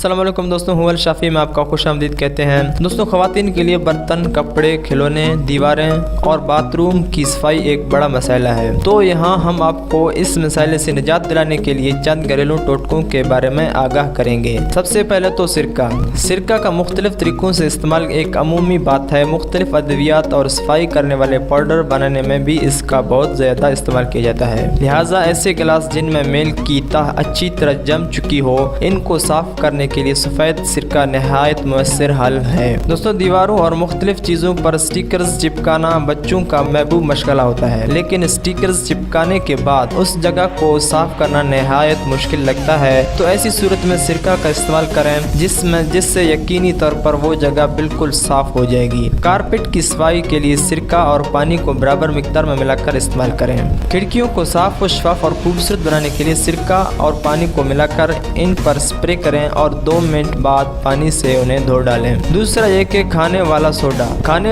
अस्सलाम वालेकुम दोस्तों, हुवल शाफी में आपका खुश आमदीद कहते हैं। दोस्तों, ख़वातीन के लिए बर्तन, कपड़े, खिलौने, दीवारें और बाथरूम की सफाई एक बड़ा मसला है। तो यहाँ हम आपको इस मसले से निजात दिलाने के लिए चंद घरेलू टोटकों के बारे में आगाह करेंगे। सबसे पहले तो सिरका का मुख्तलिफ तरीक़ों से इस्तेमाल एक अमूमी बात है। मुख्तलिफ अद्वियात और सफाई करने वाले पाउडर बनाने में भी इसका बहुत ज़्यादा इस्तेमाल किया जाता है। लिहाजा ऐसे गिलास जिनमें मेल की तह अच्छी तरह जम चुकी हो, इनको साफ करने के लिए सफ़ेद सिरका नहायत मुअस्सिर हल है। दोस्तों, दीवारों और मुख्तलिफ चीज़ों पर स्टिकर्स चिपकाना बच्चों का महबूब मशगला होता है, लेकिन स्टिकर्स चिपकाने के बाद उस जगह को साफ करना नहायत मुश्किल लगता है। तो ऐसी सूरत में सिरका का इस्तेमाल करें जिससे यकीनी तौर पर वो जगह बिल्कुल साफ हो जाएगी। कारपेट की सफाई के लिए सिरका और पानी को बराबर मिकदार में मिलाकर इस्तेमाल करें। खिड़कियों को साफ व शफाफ और खूबसूरत बनाने के लिए सिरका और पानी को मिलाकर इन पर स्प्रे करें और 2 मिनट बाद पानी से उन्हें धो डालें। दूसरा ये कि खाने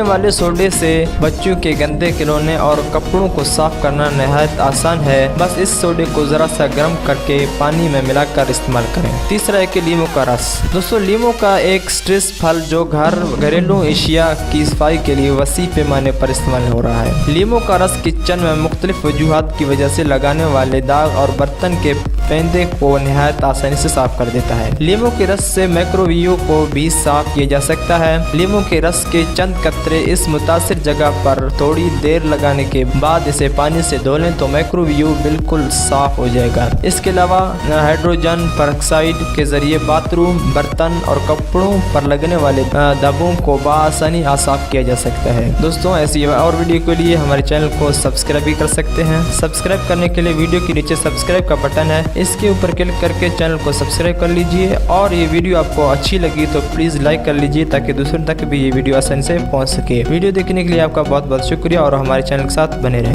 वाले सोडे से बच्चों के गंदे खिलौने और कपड़ों को साफ करना नहायत आसान है। बस इस सोडे को जरा सा गर्म करके पानी में मिलाकर इस्तेमाल करें। तीसरा है कि लीमू का रस। दोस्तों, लीमू का एक स्ट्रेस फल जो घरेलू एशिया की सफाई के लिए वसी पैमाने पर इस्तेमाल हो रहा है। लीमू का रस किचन में मुख्तलिफ वजूहात की वजह से लगाने वाले दाग और बर्तन के पेंदे को नहायत आसानी से साफ कर देता है। लीमू के रस से माइक्रोवेव को भी साफ किया जा सकता है। लीमू के रस के चंद कतरे इस मुतासिर जगह पर थोड़ी देर लगाने के बाद इसे पानी से धो लें तो माइक्रोवेव बिल्कुल साफ हो जाएगा। इसके अलावा हाइड्रोजन पेरोक्साइड के जरिए बाथरूम, बर्तन और कपड़ों पर लगने वाले धब्बों को बआसानी साफ किया जा सकता है। दोस्तों, ऐसी और वीडियो के लिए हमारे चैनल को सब्सक्राइब भी कर सकते हैं। सब्सक्राइब करने के लिए वीडियो के नीचे सब्सक्राइब का बटन है, इसके ऊपर क्लिक करके चैनल को सब्सक्राइब कर लीजिए। और ये वीडियो आपको अच्छी लगी तो प्लीज़ लाइक कर लीजिए ताकि दूसरों तक भी ये वीडियो आसानी से पहुंच सके। वीडियो देखने के लिए आपका बहुत बहुत शुक्रिया और हमारे चैनल के साथ बने रहें।